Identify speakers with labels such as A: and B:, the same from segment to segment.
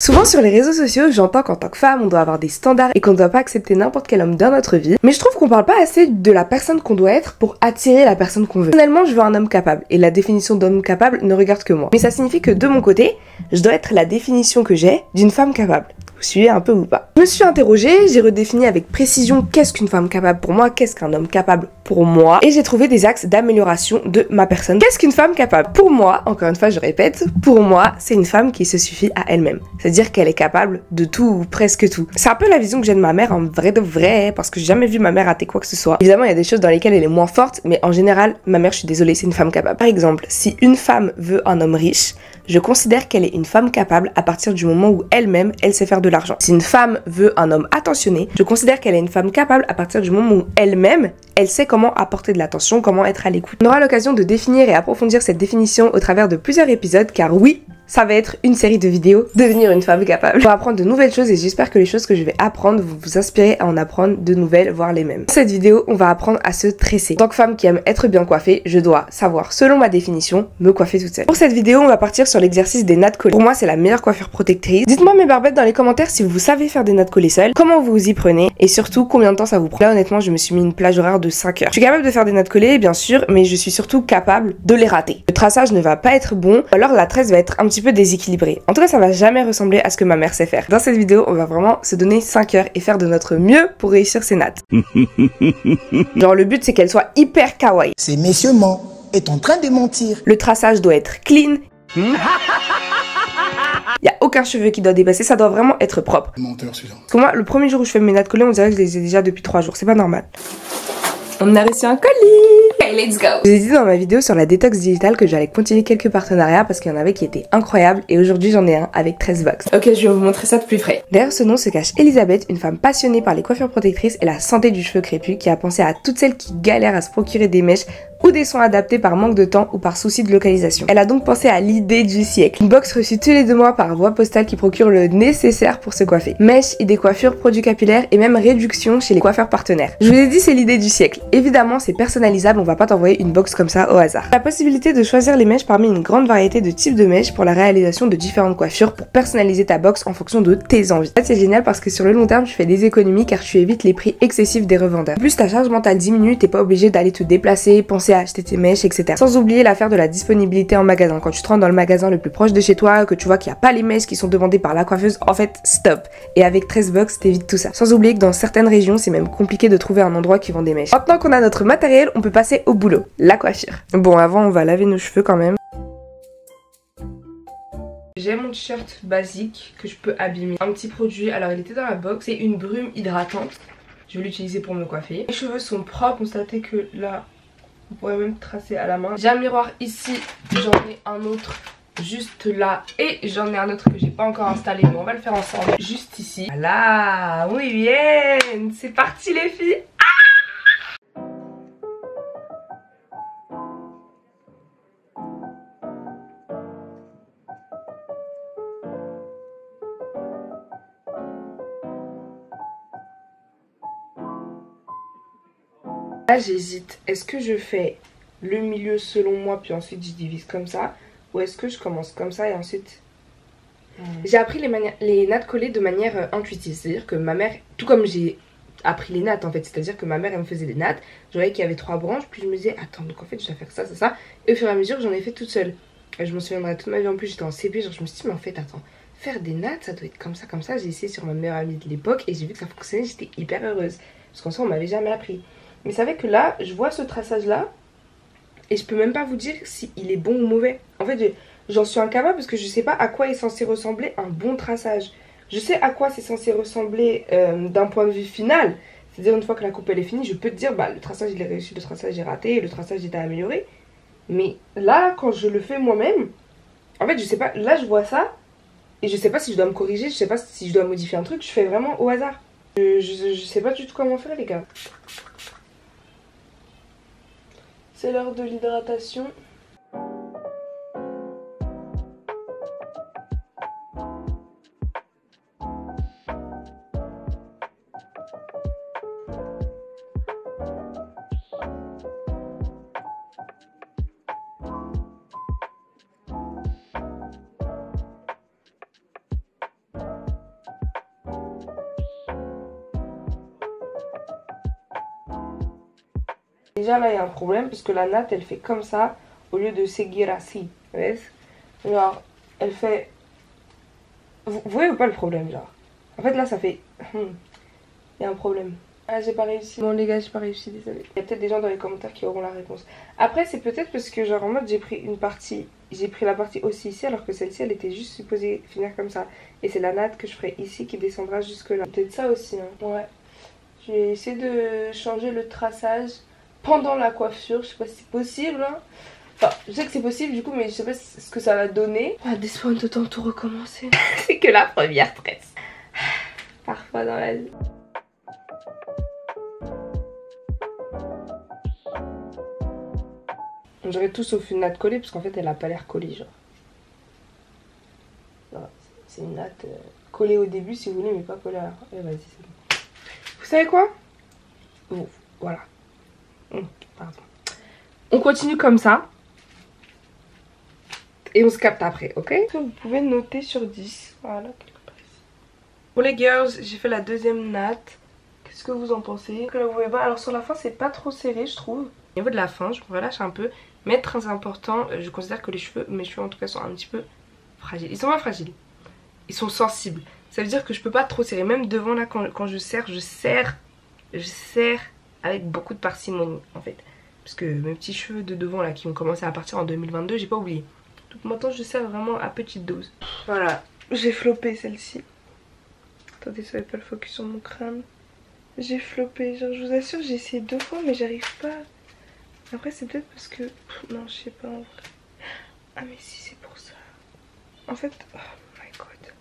A: Souvent sur les réseaux sociaux, j'entends qu'en tant que femme, on doit avoir des standards et qu'on ne doit pas accepter n'importe quel homme dans notre vie. Mais je trouve qu'on parle pas assez de la personne qu'on doit être pour attirer la personne qu'on veut. Personnellement, je veux un homme capable et la définition d'homme capable ne regarde que moi. Mais ça signifie que de mon côté, je dois être la définition que j'ai d'une femme capable. Vous suivez un peu ou pas? Je me suis interrogée, j'ai redéfini avec précision qu'est-ce qu'une femme capable pour moi, qu'est-ce qu'un homme capable pour moi, et j'ai trouvé des axes d'amélioration de ma personne. Qu'est-ce qu'une femme capable? Pour moi, encore une fois je répète, pour moi c'est une femme qui se suffit à elle-même. C'est-à-dire qu'elle est capable de tout ou presque tout. C'est un peu la vision que j'ai de ma mère en vrai de vrai, parce que j'ai jamais vu ma mère rater quoi que ce soit. Évidemment il y a des choses dans lesquelles elle est moins forte, mais en général, ma mère, je suis désolée, c'est une femme capable. Par exemple, si une femme veut un homme riche, je considère qu'elle est une femme capable à partir du moment où elle-même, elle sait faire de l'argent. Si une femme veut un homme attentionné, je considère qu'elle est une femme capable à partir du moment où elle-même, elle sait comment apporter de l'attention, comment être à l'écoute. On aura l'occasion de définir et approfondir cette définition au travers de plusieurs épisodes, car oui, ça va être une série de vidéos, devenir une femme capable. On va apprendre de nouvelles choses et j'espère que les choses que je vais apprendre vont vous inspirer à en apprendre de nouvelles, voire les mêmes. Dans cette vidéo, on va apprendre à se tresser. En tant que femme qui aime être bien coiffée, je dois savoir, selon ma définition, me coiffer toute seule. Pour cette vidéo, on va partir sur l'exercice des nattes collées. Pour moi, c'est la meilleure coiffure protectrice. Dites-moi mes barbettes dans les commentaires si vous savez faire des nattes collées seules, comment vous vous y prenez et surtout combien de temps ça vous prend. Là, honnêtement, je me suis mis une plage horaire de 5 heures. Je suis capable de faire des nattes collées, bien sûr, mais je suis surtout capable de les rater. Le traçage ne va pas être bon, ou alors la tresse va être un petit peu déséquilibrée. En tout cas, ça va jamais ressembler à ce que ma mère sait faire. Dans cette vidéo, on va vraiment se donner 5 heures et faire de notre mieux pour réussir ces nattes. Genre, le but, c'est qu'elles soient hyper kawaii.
B: Ce monsieur ment, est en train de mentir.
A: Le traçage doit être clean. Il y a aucun cheveu qui doit dépasser, ça doit vraiment être propre.
B: Menteur celui-là.
A: Parce que moi, le premier jour où je fais mes nattes collées, on dirait que je les ai déjà depuis 3 jours. C'est pas normal. On a reçu un colis! Okay, let's go! Je vous ai dit dans ma vidéo sur la détox digitale que j'allais continuer quelques partenariats parce qu'il y en avait qui étaient incroyables et aujourd'hui j'en ai un avec 13 bucks. Ok, je vais vous montrer ça de plus près. Derrière ce nom se cache Elisabeth, une femme passionnée par les coiffures protectrices et la santé du cheveu crépus qui a pensé à toutes celles qui galèrent à se procurer des mèches ou des soins adaptés par manque de temps ou par souci de localisation. Elle a donc pensé à l'idée du siècle. Une box reçue tous les 2 mois par voie postale qui procure le nécessaire pour se coiffer. Mèches, idées coiffures, produits capillaires et même réduction chez les coiffeurs partenaires. Je vous ai dit, c'est l'idée du siècle. Évidemment, c'est personnalisable, on va pas t'envoyer une box comme ça au hasard. La possibilité de choisir les mèches parmi une grande variété de types de mèches pour la réalisation de différentes coiffures pour personnaliser ta box en fonction de tes envies. En fait, c'est génial parce que sur le long terme, tu fais des économies car tu évites les prix excessifs des revendeurs. En plus, ta charge mentale diminue, t'es pas obligé d'aller te déplacer, penser à acheter tes mèches, etc. Sans oublier l'affaire de la disponibilité en magasin. Quand tu te rends dans le magasin le plus proche de chez toi, que tu vois qu'il n'y a pas les mèches qui sont demandées par la coiffeuse, en fait, stop. Et avec 13 bucks, t'évites tout ça. Sans oublier que dans certaines régions, c'est même compliqué de trouver un endroit qui vend des mèches. Maintenant qu'on a notre matériel, on peut passer au boulot. La coiffure. Bon, avant, on va laver nos cheveux quand même. J'ai mon t-shirt basique que je peux abîmer. Un petit produit, alors il était dans la box, c'est une brume hydratante. Je vais l'utiliser pour me coiffer. Les cheveux sont propres, constatez que là, vous pourrez même tracer à la main. J'ai un miroir ici, j'en ai un autre juste là et j'en ai un autre que j'ai pas encore installé, mais on va le faire ensemble juste ici. Voilà, oui bien, c'est parti les filles. Là j'hésite, est-ce que je fais le milieu selon moi puis ensuite je divise comme ça, ou est-ce que je commence comme ça et ensuite... J'ai appris les nattes collées de manière intuitive, c'est-à-dire que ma mère, tout comme j'ai appris les nattes en fait, c'est-à-dire que ma mère elle me faisait des nattes, je voyais qu'il y avait 3 branches, puis je me disais attends donc en fait je dois faire ça, ça, ça, et au fur et à mesure j'en ai fait toute seule. Et je m'en souviendrai toute ma vie, en plus j'étais en CP, genre je me suis dit mais en fait attends, faire des nattes ça doit être comme ça, j'ai essayé sur ma meilleure amie de l'époque et j'ai vu que ça fonctionnait, j'étais hyper heureuse, parce qu'en soi on m'avait jamais appris. Mais c'est vrai que là, je vois ce traçage là et je peux même pas vous dire si il est bon ou mauvais. En fait, j'en suis incapable parce que je sais pas à quoi est censé ressembler un bon traçage. Je sais à quoi c'est censé ressembler d'un point de vue final. C'est-à-dire une fois que la coupe elle est finie, je peux te dire bah le traçage il est réussi, le traçage est raté, le traçage est à améliorer. Mais là, quand je le fais moi-même, en fait je sais pas, là je vois ça et je sais pas si je dois me corriger, je sais pas si je dois modifier un truc, je fais vraiment au hasard. Je sais pas du tout comment faire les gars. C'est l'heure de l'hydratation. Déjà là il y a un problème parce que la natte elle fait comme ça au lieu de seguir así. Genre elle fait... Vous voyez ou pas le problème genre? En fait là ça fait... Il y a un problème. Ah j'ai pas réussi. Bon les gars j'ai pas réussi, désolé. Il y a peut-être des gens dans les commentaires qui auront la réponse. Après c'est peut-être parce que genre en mode j'ai pris une partie, j'ai pris la partie aussi ici alors que celle-ci elle était juste supposée finir comme ça. Et c'est la natte que je ferai ici qui descendra jusque là. Peut-être ça aussi hein. Ouais. Je vais essayer de changer le traçage pendant la coiffure. Je sais pas si c'est possible hein. Enfin je sais que c'est possible du coup mais je sais pas ce que ça va donner. Ah d'espoir de temps tout recommencer. C'est que la première tresse. Parfois dans la vie. On dirait tout sauf une natte collée parce qu'en fait elle a pas l'air collée genre. C'est une natte collée au début si vous voulez mais pas collée à la fin. Et vas-y c'est bon. Vous savez quoi? Oh, voilà. Pardon. On continue comme ça. Et on se capte après, ok? Vous pouvez noter sur 10. Voilà, quelque part ici. Pour les girls, j'ai fait la deuxième natte. Qu'est-ce que vous en pensez? Que là, vous voyez pas. Alors sur la fin c'est pas trop serré je trouve. Au niveau de la fin je me relâche un peu. Mais très important, je considère que mes cheveux en tout cas sont un petit peu fragiles. Ils sont pas fragiles, ils sont sensibles. Ça veut dire que je peux pas trop serrer. Même devant là quand je serre avec beaucoup de parcimonie en fait. Parce que mes petits cheveux de devant là qui ont commencé à partir en 2022, j'ai pas oublié. Donc maintenant je serre vraiment à petite dose. Voilà, j'ai floppé celle-ci. Attendez, ça va pas le focus sur mon crâne. J'ai floppé, genre je vous assure j'ai essayé 2 fois mais j'arrive pas. Après c'est peut-être parce que... Non je sais pas en vrai. Ah mais si c'est pour ça. En fait... Oh my god.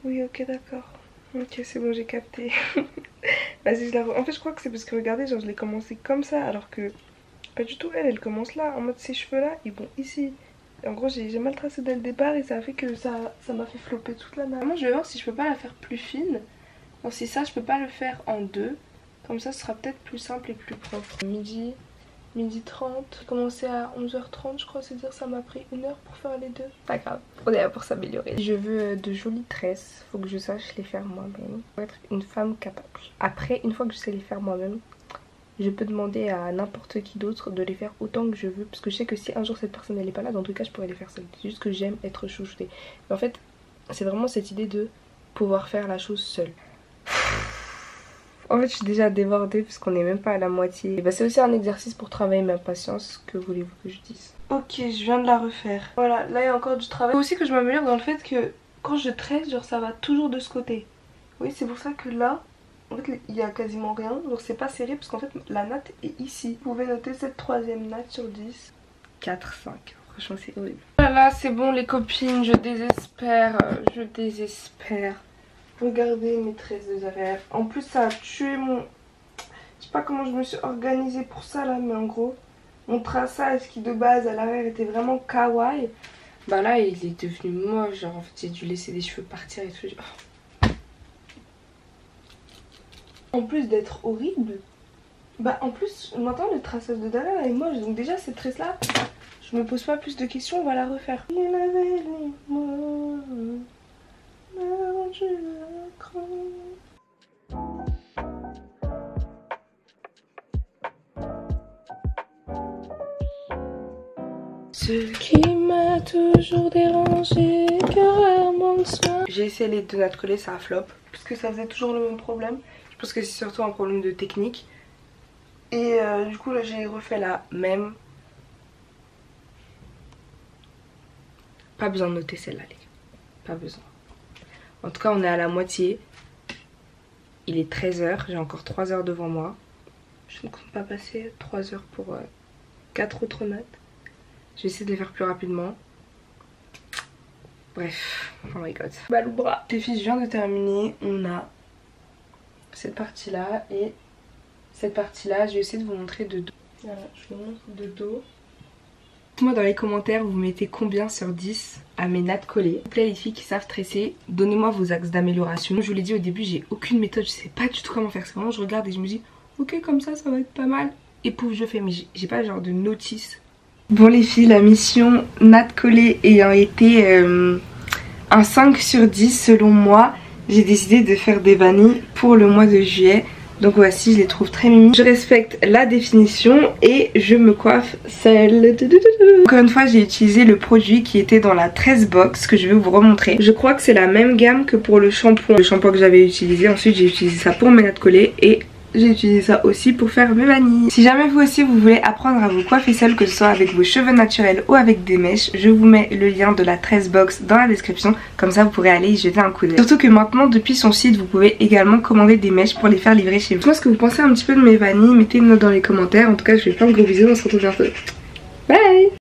A: Oui ok d'accord. Ok c'est bon j'ai capté. Vas-y je la En fait je crois que c'est parce que regardez genre je l'ai commencé comme ça alors que... Pas du tout elle commence là. En mode ces cheveux là ils vont ici. Et en gros j'ai mal tracé dès le départ et ça a fait que ça m'a fait flopper toute la nappe. Moi je vais voir si je peux pas la faire plus fine. Bon si ça je peux pas le faire en 2. Comme ça ce sera peut-être plus simple et plus propre. Midi 30, j'ai commencé à 11h30 je crois, c'est-à-dire ça m'a pris 1 heure pour faire les deux. Pas grave, on est là pour s'améliorer. Je veux de jolies tresses, faut que je sache les faire moi-même. Pour être une femme capable. Après, une fois que je sais les faire moi-même, je peux demander à n'importe qui d'autre de les faire autant que je veux. Parce que je sais que si un jour cette personne n'est pas là, dans tout cas je pourrais les faire seule. C'est juste que j'aime être chouchoutée. Mais en fait, c'est vraiment cette idée de pouvoir faire la chose seule. En fait je suis déjà débordée parce qu'on n'est même pas à la moitié. Bah, c'est aussi un exercice pour travailler ma patience, que voulez-vous que je dise. Ok je viens de la refaire. Voilà là il y a encore du travail. Il faut aussi que je m'améliore dans le fait que quand je tresse genre ça va toujours de ce côté. Oui c'est pour ça que là en fait il y a quasiment rien. Donc c'est pas serré parce qu'en fait la natte est ici. Vous pouvez noter cette troisième natte sur 10. 4, 5. Franchement c'est horrible. Voilà c'est bon les copines, je désespère. Je désespère. Regardez mes tresses de derrière. En plus ça a tué mon... Je sais pas comment je me suis organisée pour ça là, mais en gros mon traçage qui de base à l'arrière était vraiment kawaii, bah là il est devenu moche. Genre en fait j'ai dû laisser des cheveux partir et tout. En plus d'être horrible, bah en plus maintenant le traçage de derrière est moche. Donc déjà cette tresse là, je me pose pas plus de questions, on va la refaire. Il avait les mots. Ce qui m'a toujours dérangé, que rarement de soin. J'ai essayé les 2 nattes collées, ça a flop. Parce que ça faisait toujours le même problème. Je pense que c'est surtout un problème de technique. Et du coup là j'ai refait la même. Pas besoin de noter celle-là les gars. Pas besoin. En tout cas on est à la moitié. Il est 13 h, j'ai encore 3 heures devant moi. Je ne compte pas passer 3 heures pour 4 autres nattes. Je vais essayer de les faire plus rapidement. Bref, oh my god. Balle au bras. Les filles, je viens de terminer. On a cette partie là et cette partie là. Je vais essayer de vous montrer de dos. Voilà, je vous montre de dos. Dites-moi dans les commentaires, vous mettez combien sur 10 à mes nattes collées. S'il vous plaît les filles qui savent tresser, donnez-moi vos axes d'amélioration. Je vous l'ai dit au début, j'ai aucune méthode, je sais pas du tout comment faire. C'est vraiment je regarde et je me dis ok comme ça va être pas mal. Et pouf je fais, mais j'ai pas genre de notice. Bon les filles, la mission nattes collées ayant été un 5 sur 10 selon moi, j'ai décidé de faire des vanilles pour le mois de juillet. Donc voici, je les trouve très mimi. Je respecte la définition et je me coiffe seule. Encore une fois, j'ai utilisé le produit qui était dans la 13 box que je vais vous remontrer. Je crois que c'est la même gamme que pour le shampoing. Le shampoing que j'avais utilisé, ensuite j'ai utilisé ça pour mes nattes collées et j'ai utilisé ça aussi pour faire mes vanilles. Si jamais vous aussi vous voulez apprendre à vous coiffer seul, que ce soit avec vos cheveux naturels ou avec des mèches, je vous mets le lien de la 13 box dans la description, comme ça vous pourrez aller y jeter un coup d'œil. Surtout que maintenant depuis son site vous pouvez également commander des mèches pour les faire livrer chez vous. Dites-moi ce que vous pensez un petit peu de mes vanilles, mettez une note dans les commentaires. En tout cas je vous fais plein de gros bisous, on se retrouve bientôt. Bye.